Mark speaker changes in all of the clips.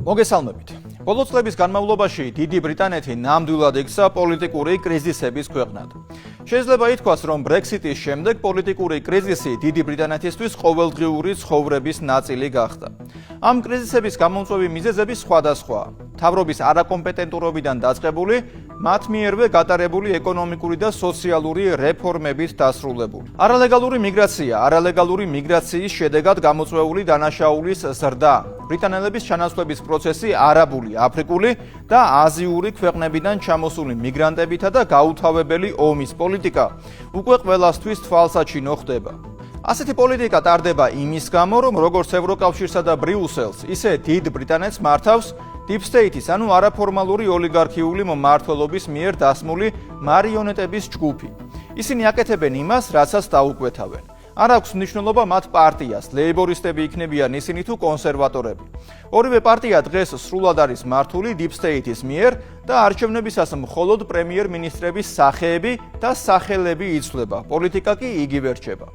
Speaker 1: მოგესალმებით. ბოლო წლების განმავლობაში დიდი ბრიტანეთი ნამდვილად იქცა პოლიტიკური კრიზისების ქვეყნად. შეიძლება ითქვას, რომ ბრექსიტის შემდეგ პოლიტიკური კრიზისი დიდი ბრიტანეთისთვის ყოველდღიური ცხოვრების ნაწილი გახდა. ამ კრიზისების გამომწვევი მიზეზები სხვადასხვაა. მთავრობის არაკომპეტენტურობიდან დაწყებული, მათ მიერვე გატარებული ეკონომიკური და სოციალური რეფორმებით დასრულებული. არალეგალური მიგრაციის შედეგად გამოწვეული დანაშაულის ზრდა, ბრიტანელების ჩანაცვლების პროცესი არაბული, აფრიკული და აზიური ქვეყნებიდან ჩამოსული მიგრანტებითა და გაუთავებელი ომის პოლიტიკა უკვე ყველასთვის თვალსაჩინო ხდება. ასეთი პოლიტიკა ტარდება იმის გამო, რომ როგორც ევროკავშირსა და ბრიუსელს, ისე დიდ ბრიტანეთს მართავს Deep State-ის, ანუ არაფორმალური ოლიგარქიული მმართველობის მიერ დასმული მარიონეტების ჯგუფი. ისინი აკეთებენ იმას, რასაც დაუკვეთავენ. არ აქვს მნიშვნელობა მათ პარტიას, ლეიბორისტები იქნებიან ისინი თუ კონსერვატორები. ორივე პარტია დღეს სრულად არის მართული Deep State-ის მიერ და არჩევნებისას მხოლოდ პრემიერ-მინისტრების სახეები და სახელები იცვლება, პოლიტიკა კი იგივე რჩება.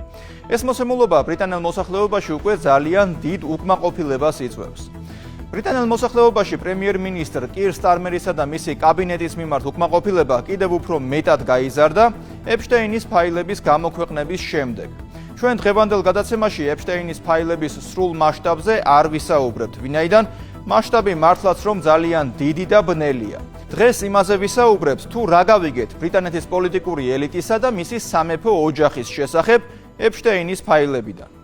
Speaker 1: ეს მოსამულობა ბრიტანელ მოსახლეობაში უკვე ძალიან დიდ უკმაყოფილებას იწვევს. ბრიტანელ მოსახლეობაში პრემიერ-მინისტრ კირ სტარმერისა და მისი კაბინეტის მიმართ უკმაყოფილება კიდევ უფრო მეტად გაიზარდა ეპშტეინის ფაილების გამოქვეყნების შემდეგ. ჩვენ დღევანდელ გადაცემაში ეპშტეინის ფაილების სრულ მასშტაბზე არ ვისაუბრებთ, ვინაიდან მასშტაბი მართლაც რომ ძალიან დიდი და ბნელია. დღეს იმაზე ვისაუბრებთ, თუ რა გავიგეთ ბრიტანეთის პოლიტიკური ელიტისა და მისი სამეფო ოჯახის შესახებ ეპშტეინის ფაილებიდან.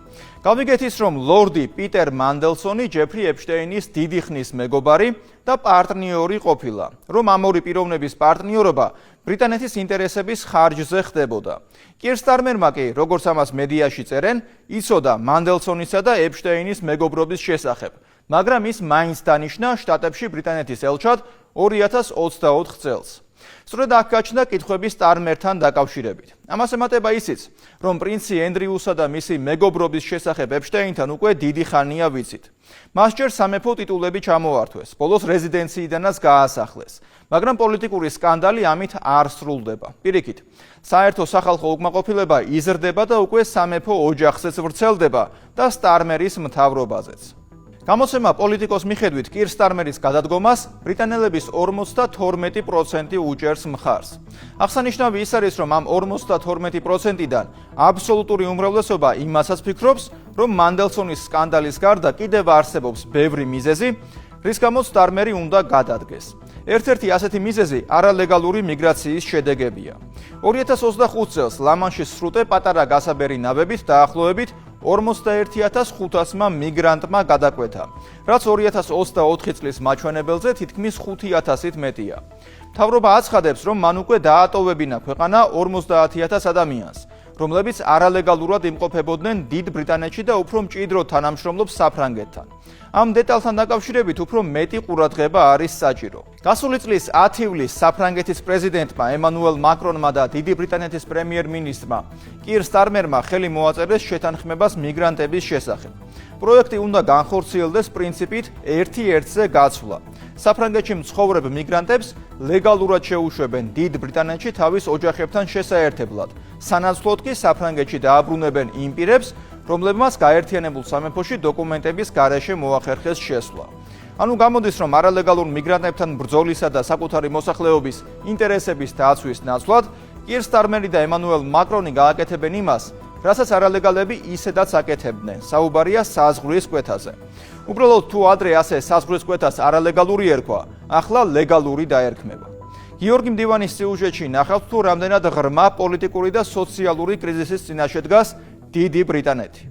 Speaker 1: გავიგეთ ის, რომ ლორდი პიტერ მანდელსონი ჯეფრი ეპშტეინის დიდი ხნის მეგობარი და პარტნიორი ყოფილა, რომ ამ ორი პიროვნების პარტნიორობა ბრიტანეთის ინტერესების ხარჯზე ხდებოდა. კირ სტარმერმა კი, როგორც ამას მედიაში წერენ, იცოდა მანდელსონისა და ეპშტეინის მეგობრობის შესახებ, მაგრამ ის მაინც დანიშნა შტატებში ბრიტანეთის ელჩად 2024 წელს. სწორედ აქ გაჩნდა კითხვები სტარმერთან დაკავშირებით. ამას ემატება ისიც, რომ პრინცი ენდრიუსა და მისი მეგობრობის შესახებ ეპშტეინთან უკვე დიდი ხანია ვიცით. მას ჯერ სამეფო ტიტულები ჩამოართვეს, ბოლოს რეზიდენციიდანაც გაასახლეს, მაგრამ პოლიტიკური სკანდალი ამით არ სრულდება. პირიქით, საერთო სახალხო უკმაყოფილება იზრდება და უკვე სამეფო ოჯახზეც ვრცელდება და სტარმერის მთავრობაზეც. გამოცემა პოლიტიკოს მიხედვით კირ სტარმერის გადადგომას ბრიტანელების 52% უჭერს მხარს. აღსანიშნავი ის არის, რომ ამ 52%-დან აბსოლუტური უმრავლესობა იმასაც ფიქრობს, რომ მანდელსონის სკანდალის გარდა კიდევ არსებობს ბევრი მიზეზი, რის გამოც სტარმერი უნდა გადადგეს. ერთ-ერთი ასეთი მიზეზი არალეგალური მიგრაციის შედეგებია. 2025 წელს ლა-მანშის სრუტე პატარა გასაბერი ნავებით დაახლოებით 41,500 მიგრანტმა გადაკვეთა, რაც 2024 წლის მაჩვენებელზე თითქმის 5,000-ით მეტია. მთავრობა აცხადებს, რომ მან უკვე დაატოვებინა ქვეყანა 50,000 ადამიანს, რომლებიც არალეგალურად იმყოფებოდნენ დიდ ბრიტანეთში და უფრო მჭიდროდ თანამშრომლობს საფრანგეთთან. ამ დეტალთან დაკავშირებით უფრო მეტი ყურადღება არის საჭირო. გასული წლის 10 ივლისს საფრანგეთის პრეზიდენტმა ემანუელ მაკრონმა და დიდი ბრიტანეთის პრემიერ-მინისტრმა კირ სტარმერმა ხელი მოაწერეს შეთანხმებას მიგრანტების შესახებ. პროექტი უნდა განხორციელდეს პრინციპით ერთი ერთზე გაცვლა. საფრანგეთში მცხოვრებ მიგრანტებს ლეგალურად შეუშვებენ დიდ ბრიტანეთში თავის ოჯახებთან შესაერთებლად. სანაცვლოდ კი საფრანგეთში დააბრუნებენ იმ პირებს, რომლებმაც გაერთიანებულ სამეფოში დოკუმენტების გარეშე მოახერხეს შესვლა. ანუ გამოდის, რომ არალეგალურ მიგრანტებთან ბრძოლისა და საკუთარი მოსახლეობის ინტერესების დაცვის ნაცვლად კირ სტარმერი და ემანუელ მაკრონი გააკეთებენ იმას, რასაც არალეგალები ისედაც აკეთებდნენ. საუბარია საზღვრის კვეთაზე. უბრალოდ თუ ადრე ასე საზღვრის კვეთას არალეგალური ერქვა, ახლა ლეგალური დაერქმება. გიორგი მდივანის სიუჟეტში ნახავთ, თუ რამდენად ღრმა პოლიტიკური და სოციალური კრიზისის წინაშე დგას დიდი ბრიტანეთი.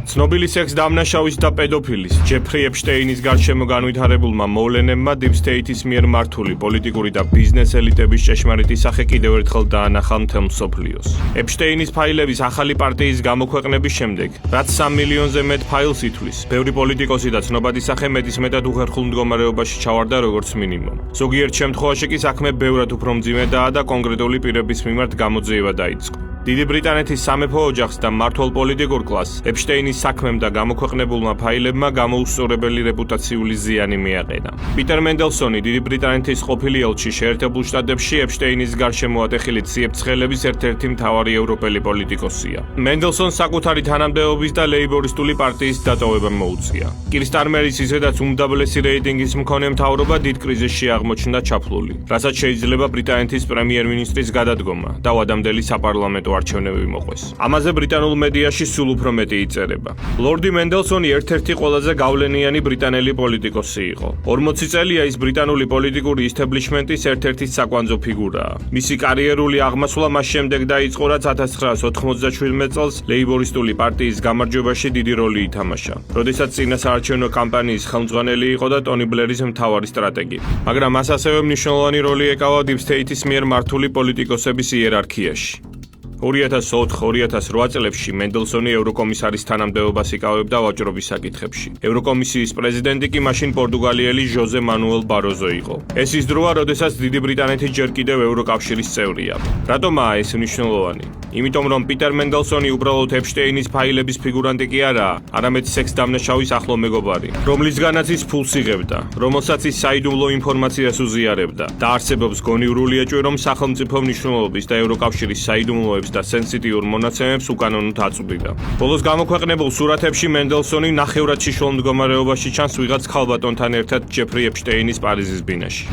Speaker 2: ცნობილი სექს დამნაშავის და პედოფილის ჯეფრი ეპშტეინის გარშემო განვითარებულმა მოვლენებმა Deep State-ის მიერ მართული პოლიტიკური და ბიზნეს ელიტების ჭეშმარიტი სახე კიდევ ერთხელ დაანახა მთელ მსოფლიოს. ეპშტეინის ფაილების ახალი პარტიის გამოქვეყნების შემდეგ, რაც 3 მილიონზე მეტ ფაილს ითვლის, ბევრი პოლიტიკოსი და ცნობადი სახე მეტისმეტად უხერხულ მდგომარეობაში ჩავარდა როგორც მინიმუმ. ზოგიერთ შემთხვევაში კი საქმე ბევრად უფრო მძიმედაა და კონკრეტული პირების მიმართ გამოძიება დაიწყო. დიდი ბრიტანეთის სამეფო ოჯახს და მმართველ პოლიტიკურ კლასს ეპშტეინის საქმემ და გამოქვეყნებულმა ფაილებმა გამოუსწორებელი რეპუტაციული ზიანი მიაყენა. პიტერ მენდელსონი დიდი ბრიტანეთის ყოფილი ელჩი შეერთებულ შტატებში ეპშტეინის გარშემო ატეხილი ციებ-ცხელების ერთ-ერთი მთავარი ევროპელი პოლიტიკოსია. მენდელსონს საკუთარი თანამდებობის და ლეიბორისტული პარტიის დატოვება მოუწია. კირ სტარმერის ისედაც უმდაბლესი რეიტინგის მქონე მთავრობა დიდ კრიზისში აღმოჩნდა ჩაფლული, რასაც შეიძლება ბრიტანეთის პრემიერ-მინისტრის გადადგომა და ვადამდელი საპარლამენტო არჩევნები მოყვეს. ამაზე ბრიტანულ მედიაში სულ უფრო მეტი იწერება. ლორდი მენდელსონი ერთ-ერთი ყველაზე გავლენიანი ბრიტანელი პოლიტიკოსი იყო. 40 წელია ის ბრიტანული პოლიტიკური ისტაბლიშმენტის ერთ-ერთი საკვანძო ფიგურაა. მისი კარიერული აღმასვლა მას შემდეგ დაიწყო, რაც 1997 წელს ლეიბორისტული პარტიის გამარჯვებაში დიდი როლი ითამაშა, როდესაც წინასაარჩევნო კამპანიის ხელმძღვანელი იყო და ტონი ბლერის მთავარი სტრატეგი. მაგრამ მას ასევე მნიშვნელოვანი როლი ეკავა დიპ სტეიტის მიერ მართული პოლიტიკოსების იერარქიაში. 2004-2008 წლებში მენდელსონი ევროკომისარის თანამდებობას იკავებდა ვაჭრობის საკითხებში. ევროკომისიის პრეზიდენტი კი მაშინ პორტუგალიელი ჟოზე მანუელ ბაროზო იყო. ეს ის დროა, როდესაც დიდი ბრიტანეთი ჯერ კიდევ ევროკავშირის წევრია. რატომაა ეს მნიშვნელოვანი? იმიტომ რომ პიტერ მენდელსონი უბრალოდ ეპშტეინის ფაილების ფიგურანტი კი არაა, არამედ სექს-დამნაშავის ახლო მეგობარი, რომლისგანაც ის ფულს იღებდა, რომელსაც ის საიდუმლო ინფორმაციას უზიარებდა და არსებობს გონივრული ეჭვი, რომ სახელმწიფო მნიშვნელობის და ევროკავშირის საიდუმლოებს და სენსიტიურ მონაცემებს უკანონოდ აწვდიდა. ბოლოს გამოქვეყნებულ სურათებში მენდელსონი ნახევრად შიშველ მდგომარეობაში ჩანს ვიღაც ქალბატონთან ერთად ჯეფრი ეპშტეინის პარიზის ბინაში.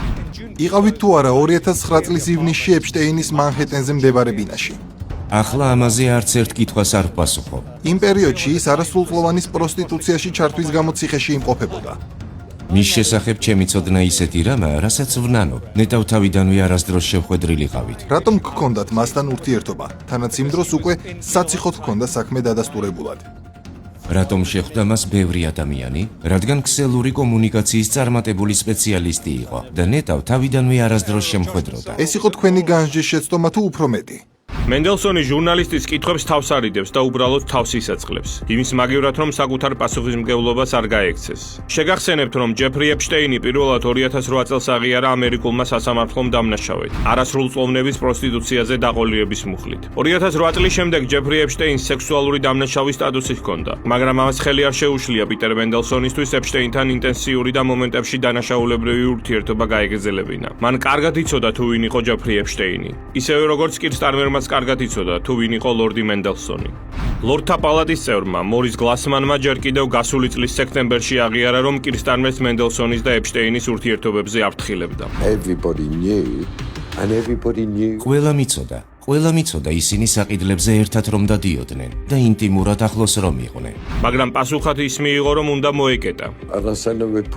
Speaker 3: იყავით თუ არა 2009 წლის ივნისში ეპშტეინის მანჰეტენზე მდებარე ბინაში?
Speaker 4: ახლა ამაზე არც ერთ კითხვას არ ვპასუხობ.
Speaker 3: იმ პერიოდში ის არასრულწლოვანის პროსტიტუციაში ჩართვის გამო ციხეში იმყოფებოდა.
Speaker 4: მის შესახებ ჩემი ცოდნა ისეთი რამაა, რასაც ვნანობ. ნეტავ თავიდანვე არასდროს შევხვედრილიყავით.
Speaker 3: რატომ გქონდათ მასთან ურთიერთობა? თანაც იმ დროს უკვე საციხოდ ჰქონდა საქმე დადასტურებულად.
Speaker 4: რატომ შეხვდა მას ბევრი ადამიანი? რადგან ქსელური კომუნიკაციის წარმატებული სპეციალისტი იყო და ნეტავ თავიდანვე არასდროს შემხვედროდა.
Speaker 3: ეს იყო თქვენი განსჯის შეცდომა თუ უფრო მეტი?
Speaker 2: მენდელსონი ჟურნალისტის კითხვებს თავს არიდებს და უბრალოდ თავს ისაწყლებს, იმის მაგივრად რომ საკუთარ პასუხისმგებლობას არ გაექცეს. შეგახსენებთ, რომ ჯეფრი ეპშტეინი პირველად 2008 წელს აღიარა ამერიკულმა სასამართლომ დამნაშავედ, არასრულწლოვნების პროსტიტუციაზე დაყოლიების მუხლით. 2008 წლის შემდეგ ჯეფრი ეპშტეინს სექსუალური დამნაშავის სტატუსი ჰქონდა, მაგრამ ამას ხელი არ შეუშლია პიტერ მენდელსონისთვის ეპშტეინთან ინტენსიური და მომენტებში დანაშაულებრივი ურთიერთობა გაეგრძელებინა. მან კარგად იცოდა თუ ვინ იყო ჯეფრი ეპშტეინი, ისევე როგორც კირ სტარმერმაც კარგად იცოდა თუ ვინ იყო ლორდი მენდელსონი. ლორდთა პალატის წევრმა მორის გლასმანმა ჯერ კიდევ გასული წლის სექტემბერში აღიარა, რომ კირ სტარმერს მენდელსონის და ეპშტეინის ურთიერთობებზე აფრთხილებდა.
Speaker 4: ყველა მიცოდა ისინი საყიდლებზე ერთად რომ დადიოდნენ და ინტიმურად ახლოს რომ იყვნენ.
Speaker 2: მაგრამ პასუხად ის მიიღო, რომ უნდა მოეკეტა.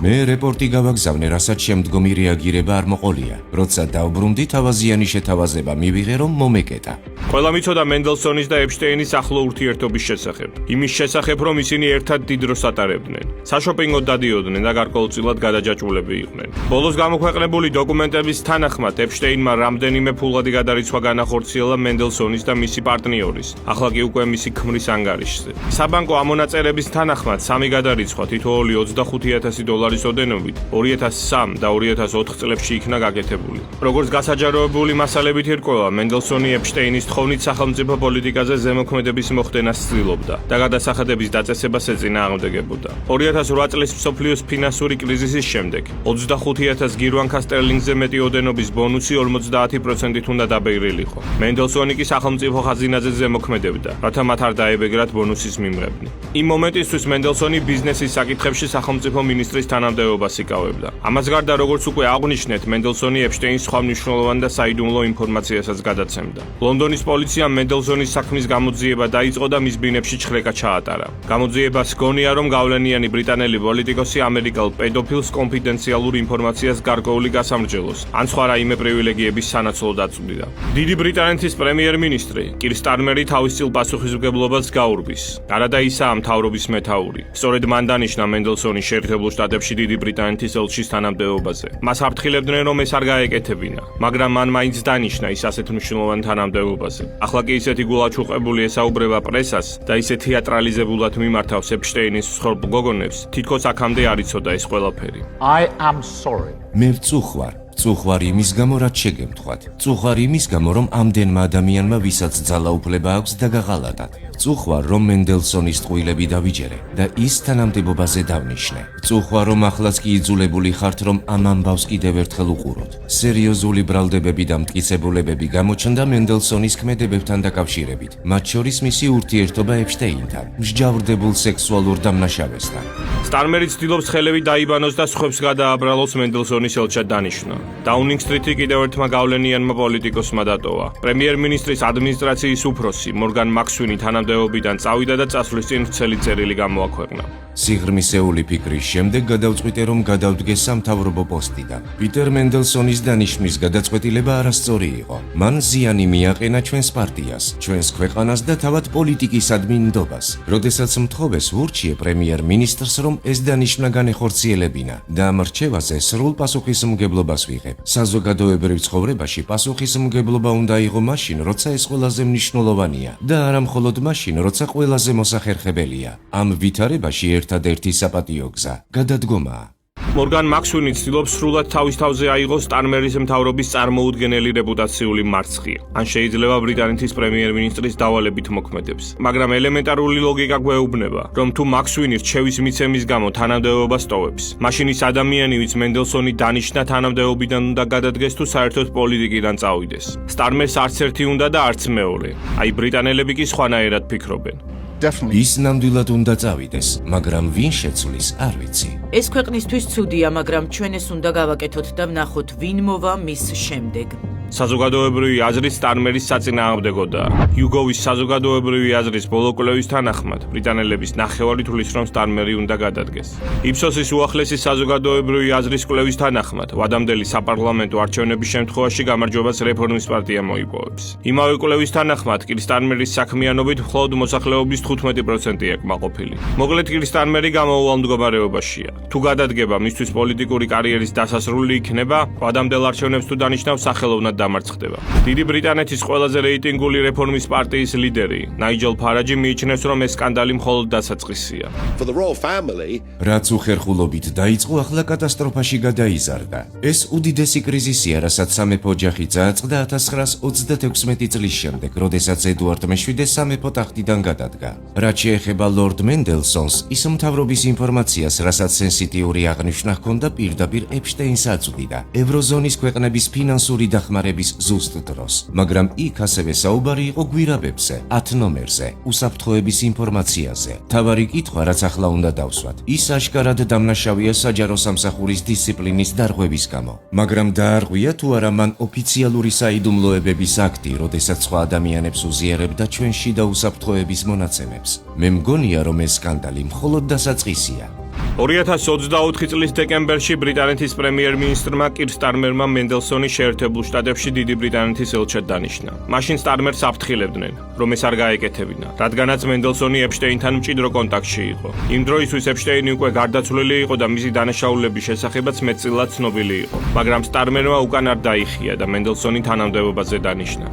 Speaker 4: მე რეპორტი გავაგზავნე, რასაც შემდგომი რეაგირება არ მოყოლია. როცა დავბრუნდი, თავაზიანი შეთავაზება მივიღე, რომ მომეკეტა.
Speaker 2: ყველა მიცოდა მენდელსონის და ეპშტეინის ახლო ურთიერთობის შესახებ. იმის შესახებ, რომ ისინი ერთად დიდ დროს ატარებდნენ. საშოპინგოდ დადიოდნენ და გარკვეულწილად გადაჯაჭვულები იყვნენ. ბოლოს გამოქვეყნებული დოკუმენტების თანახმად, ეპშტეინმა რამდენიმე ფულადი გადარიცვა განახორციელა მენდელსონის და მისი პარტნიორის, ახლა კი უკვე მისი ქმრის ანგარიშზე. საბანკო ამონაწერების თანახმად, სამი გადარიცხვა თითოეული $25,000 ოდენობით 2003 და 2004 წლებში იქნა გაკეთებული. როგორც გასაჯაროებული მასალებით ირკვევა, მენდელსონი ეპშტეინის თხოვნით სახელმწიფო პოლიტიკაზე ზემოქმედების მოხდენას ცდილობდა და გადასახადების დაწესებას ეწინააღმდეგებოდა. 2008 წლის მსოფლიოს ფინანსური კრიზისის შემდეგ 25,000 გირვანქა სტერლინგზე მეტი ოდენობის ბონუსი 50%-ით უნდა დაბეირილიყო. მენდელსონი კი სახელმწიფო ხაზინაზე ზემოქმედებდა, რათა მათ არ დაებეგრათ ბონუსის მიმღებნი. იმ მომენტისთვის მენდელსონი ბიზნესის საკითხებში სახელმწიფო მინისტრის თანამდებობას იკავებდა. ამას გარდა, როგორც უკვე აღვნიშნეთ, მენდელსონი ეპშტეინს სხვა მნიშვნელოვან და საიდუმლო ინფორმაციასაც გადაცემდა. ლონდონის პოლიციამ მენდელსონის საქმის გამოძიება დაიწყო და მის ბინებში ჩხრეკა ჩაატარა. გამოძიებას გონია, რომ გავლენიანი ბრიტანელი პოლიტიკოსი ამერიკელ პედოფილს კონფიდენციალურ ინფორმაციას გარკვეული გასამრჯელოს, ან სხვა რაიმე პრივილეგიების სანაცვლოდ აწვდიდა. დიდი ბრიტანეთის პრემიერ-მინისტრი კირ სტარმერი თავის წილ პასუხისმგებლობას გაურბის. არადა ისაა მთავრობის მეთაური. სწორედ მან დანიშნა მენდელსონის შეერთებულ შტატებში დიდი ბრიტანეთის ელჩის თანამდებობაზე. მას აფრთხილებდნენ, რომ ეს არ გაეკეთებინა, მაგრამ მან მაინც დანიშნა ის ასეთ მნიშვნელოვან თანამდებობაზე. ახლა კი ისეთი გულაჩუყებული ესაუბრება პრესას და ისე თეატრალიზებულად მიმართავს ეპშტეინის მსხვერპლ გოგონებს, თითქოს აქამდე არ იცოდა ეს ყველაფერი.
Speaker 4: მე ვწუხვარ. წუხვარი იმის გამო, რაც შეგემთხვათ. წუხვარი იმის გამო, რომ ამდენმა ადამიანმა ვისაც ძალაუფლება აქვს დაგაღალატათ. წუხვარ რომ მენდელსონის ტყუილები დავიჯერე და ის თანამდებობაზე დავნიშნე. წუხვარ რომ ახლაც კი იძულებული ხართ რომ ამ ამბავს კიდევ ერთხელ უყუროთ. სერიოზული ბრალდებები და მტკიცებულებები გამოჩნდა მენდელსონის ქმედებებთან დაკავშირებით, მათ შორის მისი ურთიერთობა ეპშტეინთან, მსჯავრდებულ სექსუალურ დამნაშავესთან.
Speaker 2: სტარმერი ცდილობს ხელები დაიბანოს და სხვებს გადააბრალოს მენდელსონის ელჩად დანიშნვა. დაუნინგ-სტრიტი კიდევ ერთმა გავლენიანმა პოლიტიკოსმა დატოვა. პრემიერ-მინისტრის ადმინისტრაციის უფროსი მორგან მაქსვინი თანამდებობიდან წავიდა და წასვლის წინ ვრცელი წერილი გამოაქვეყნა.
Speaker 4: სიღრმისეული ფიქრის შემდეგ გადავწყვიტე რომ გადავდგე სამთავრობო პოსტიდან. პიტერ მენდელსონის დანიშვნის გადაწყვეტილება არასწორი იყო. მან ზიანი მიაყენა ჩვენს პარტიას, ჩვენს ქვეყანას და თავად პოლიტიკის ადმინდობას. როდესაც მთხოვეს ვურჩიე პრემიერ-მინისტრს რომ ეს დანიშვნა განეხორციელებინა და ამ რჩევაზე სრულ პასუხისმგებლობას ვიღებ. საზოგადოებრივ ცხოვრებაში პასუხისმგებლობა უნდა იყო მაშინ, როცა ეს ყველაზე მნიშვნელოვანია და არა მხოლოდ მაშინ, როცა ყველაზე მოსახერხებელია. ამ ვითარებაში ერთადერთი საპატიო გზა გადადგომაა.
Speaker 2: მორგან მაქსვინი ცდილობს სრულად თავის თავზე აიღოს სტარმერის მთავრობის წარმოუდგენელი რეპუტაციული მარცხი. ან შეიძლება ბრიტანეთის პრემიერ-მინისტრის დავალებით მოქმედებს. მაგრამ ელემენტარული ლოგიკა გვეუბნება, რომ თუ მაქსვინი რჩევის მიცემის გამო თანამდებობას ტოვებს, მაშინ ის ადამიანი, ვინც მენდელსონი დანიშნა თანამდებობიდან უნდა გადადგეს თუ საერთოდ პოლიტიკიდან წავიდეს. სტარმერს არც ერთი უნდა და არც მეორე. აი ბრიტანელები კი სხვანაირად ფიქრობენ.
Speaker 4: ის ნამდვილად უნდა წავიდეს, მაგრამ ვინ შეცვლის, არ ვიცი.
Speaker 5: ეს ქვეყნისთვის ცუდია, მაგრამ ჩვენ ეს უნდა გავაკეთოთ და ვნახოთ ვინ მოვა მის შემდეგ.
Speaker 2: საზოგადოებრივი აზრის სტარმერის საწინააღმდეგოდაა. იუგოვის საზოგადოებრივი აზრის ბოლო კვლევის თანახმად, ბრიტანელების ნახევარი თვლის, რომ სტარმერი უნდა გადადგეს. იფსოსის უახლესი საზოგადოებრივი აზრის კვლევის თანახმად, ვადამდელი საპარლამენტო არჩევნების შემთხვევაში გამარჯვებას რეფორმის პარტია მოიპოვებს. იმავე კვლევის თანახმად, კი სტარმერის საქმიანობით მხოლოდ მოსახლეობის 15% აკმაყოფილი. მოკლედ კი სტარმერი გამოუვალ მდგომარეობაშია. თუ გადადგება მისთვის პოლიტიკური კარიერის დასასრული იქნება, ვადამდელ არჩევნებს თუ დანიშნავს სახელოვნად დამარცხდება. დიდი ბრიტანეთის ყველაზე რეიტინგული რეფორმის პარტიის ლიდერი, ნაიჯელ ფარაჯი მიიჩნევს, რომ ეს სკანდალი მხოლოდ დასაწყისია.
Speaker 4: რაც უხერხულობით დაიწყო, ახლა კატასტროფაში გადაიზარდა. ეს უდიდესი კრიზისია, რასაც სამეფო ოჯახი წააწყდა 1936 წლის შემდეგ, როდესაც ედუარდ მე-7 სამეფო ტახტიდან გადადგა. რაც შეეხება ლორდ მენდელსონს, ის მთავრობის ინფორმაციას, რასაც სენსიტიური აღნიშვნა ჰქონდა, პირდაპირ ეპშტეინს აწვდიდა ევროზონის ქვეყნების ფინანსური დახმარების ზუსტ დროს. მაგრამ იქ ასევე საუბარი იყო გვირაბებზე, 10 ნომერზე, უსაფრთხოების ინფორმაციაზე. თავარი კითხვა, რაც ახლა უნდა დავსვათ, ის აშკარად დამნაშავია საჯარო სამსახურის დისციპლინის დარღვევის გამო. მაგრამ დაარღვია თუ არა მან ოფიციალური საიდუმლოებების აქტი, როდესაც სხვა ადამიანებს უზიარებდა ჩვენ შიდა უსაფრთხოების მონაცემებს. მე მგონია, რომ ეს სკანდალი მხოლოდ დასაწყისია.
Speaker 2: 2024 წლის დეკემბერში ბრიტანეთის პრემიერ-მინისტრმა კირ სტარმერმა მენდელსონის შეერთებულ შტატებში დიდი ბრიტანეთის ელჩად დანიშნა. მაშინ სტარმერს აფრთხილებდნენ, რომ ეს არ გაეკეთებინა, რადგანაც მენდელსონი ეპშტეინთან მჭიდრო კონტაქტში იყო. იმ დროისთვის ეპშტეინი უკვე გარდაცვლილი იყო და მისი დანაშაულების შესახებაც მეტწილად ცნობილი იყო. მაგრამ სტარმერმა უკან არ დაიხია და მენდელსონი თანამდებობაზე დანიშნა.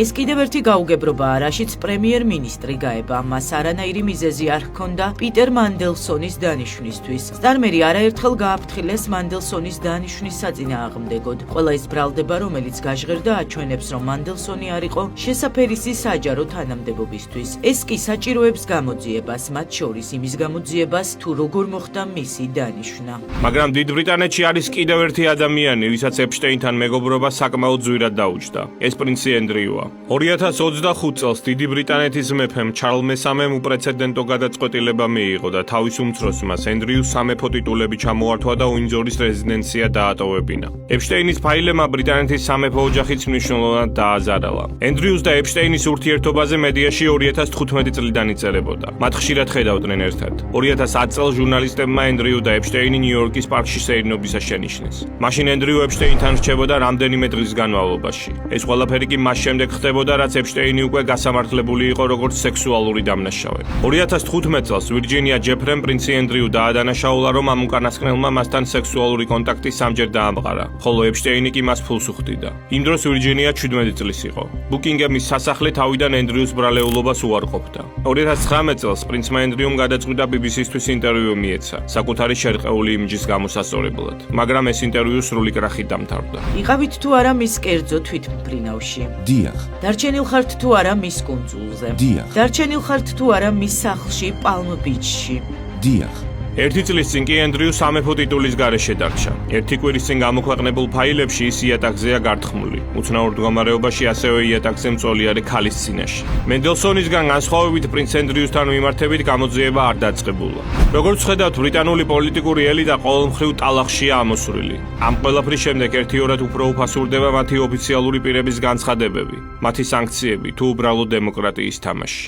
Speaker 5: ეს კიდევ ერთი გაუგებრობაა, რაშიც პრემიერ-მინისტრი გაება. მას არანაირი მიზეზი არ ჰქონდა პიტერ მენდელსონის დანიშვნისთვის. სტარმერი არაერთხელ გააფრთხილეს მენდელსონის დანიშვნის საწინააღმდეგოდ. ყველა ის ბრალდება, რომელიც გაჟღერდა, აჩვენებს, რომ მენდელსონი არ იყო შესაფერისი საჯარო თანამდებობისთვის. ეს კი საჭიროებს გამოძიებას, მათ შორის იმის გამოძიებას, თუ როგორ მოხდა მისი დანიშვნა.
Speaker 2: მაგრამ დიდ ბრიტანეთში არის კიდევ ერთი ადამიანი, ვისაც ეპშტეინთან მეგობრობა საკმაოდ ძვირად დაუჯდა. ეს პრინცი ენდრიუა. 2025 წელს დიდი ბრიტანეთის მეფემ ჩარლ მე-3-მ უპრეცედენტო გადაწყვეტილება მიიღო და თავის უმცროსმას ენდრიუს სამეფო ტიტულები ჩამოართვა და უინძორის რეზიდენცია დაატოვებინა. ეპშტეინის ფაილებმა ბრიტანეთის სამეფო ოჯახიც მნიშვნელოვნად დააზარალა. ენდრიუს და ეპშტეინის ურთიერთობაზე მედიაში 2015 წლიდან იწერებოდა. მათ ხშირად ხედავდნენ ერთად. 2010 წელს ჟურნალისტებმა ენდრიუ და ეპშტეინი ნიუ-იორკის პარკში სეირნობისას შენიშნეს. მაშინ ენდრიუ ეპშტეინთან რჩებოდა რამდენიმე დღის განმავლობაში. ეს ყველაფერი კი მას შემდეგ ხდებოდა, რაც ეპშტეინი უკვე გასამართლებული იყო როგორც სექსუალური დამნაშავე. 2015 წელს ვირჯინია ჯეფრემ პრინცი პრინცი ენდრიუ დაადანაშაულა, რომ ამ უკანასკნელმა მასთან სექსუალური კონტაქტი 3-ჯერ დაამყარა, ხოლო ეპშტეინი კი მას ფულს უხდიდა. იმ დროს ვირჯინია 17 წლის იყო. ბუკინგემის სასახლე თავიდან ენდრიუს ბრალეულობას უარყოფდა. 2019 წელს პრინცმა ენდრიუმ გადაწყვიტა BBC-ისთვის ინტერვიუ მიეცა, საკუთარი შერყეული იმიჯის გამოსასწორებლად, მაგრამ ეს ინტერვიუ სრული კრახით დამთავრდა.
Speaker 5: იყავით თუ არა მის კერძო თვითმფრინავში?
Speaker 4: დიახ,
Speaker 5: დარჩენილ ხართ თუ არა მის კუნძულზე?
Speaker 4: დიახ,
Speaker 5: დარჩენილ ხართ თუ არა მის სახლში პალმ ბიჩში?
Speaker 4: დიახ.
Speaker 2: ერთი წლის წინ კი ენდრიუ სამეფო ტიტულის გარეშე დარჩა. ერთი კვირის წინ გამოქვეყნებულ ფაილებში ის იატაკზეა გართხმული. უცნაურ მდგომარეობაში ასევე იატაკზე მწოლიარე ქალის წინაშე. მენდელსონისგან განსხვავებით პრინც ენდრიუსთან მიმართებით გამოძიება არ დაწყებულა. როგორც ხედავთ, ბრიტანული პოლიტიკური ელიტა ყოველმხრივ ტალახშია ამოსვლილი. ამ ყველაფრის შემდეგ ერთიორად უფრო უფასურდება მათი ოფიციალური პირების განცხადებები, მათი სანქციები თუ უბრალოდ დემოკრატიის თამაში.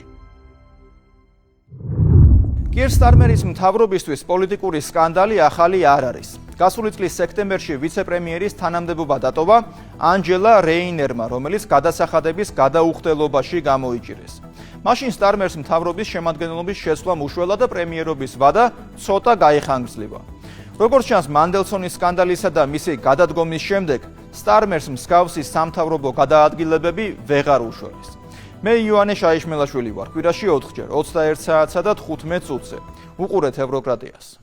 Speaker 1: კირ სტარმერის მთავრობისთვის პოლიტიკური სკანდალი ახალი არ არის. გასული წლის სექტემბერში ვიცე-პრემიერის თანამდებობა დატოვა ანჯელა რეინერმა, რომელიც გადასახადების გადაუხდელობაში გამოიჭირეს. მაშინ სტარმერს მთავრობის შემადგენლობის შეცვლამ უშველა და პრემიერობის ვადა ცოტა გაიხანგრძლива. როგორც ჩანს, მანდელსონის სკანდალისა და მისი გადადგომის შემდეგ სტარმერს მსგავსი სამთავრობო გადაადგილებები ვეღარ უშველეს. მე იოანე შაიშმელაშვილი ვარ. კვირაში 4-ჯერ 21 საათსა და 15 წუთზე. უყურეთ ევროკრატიას.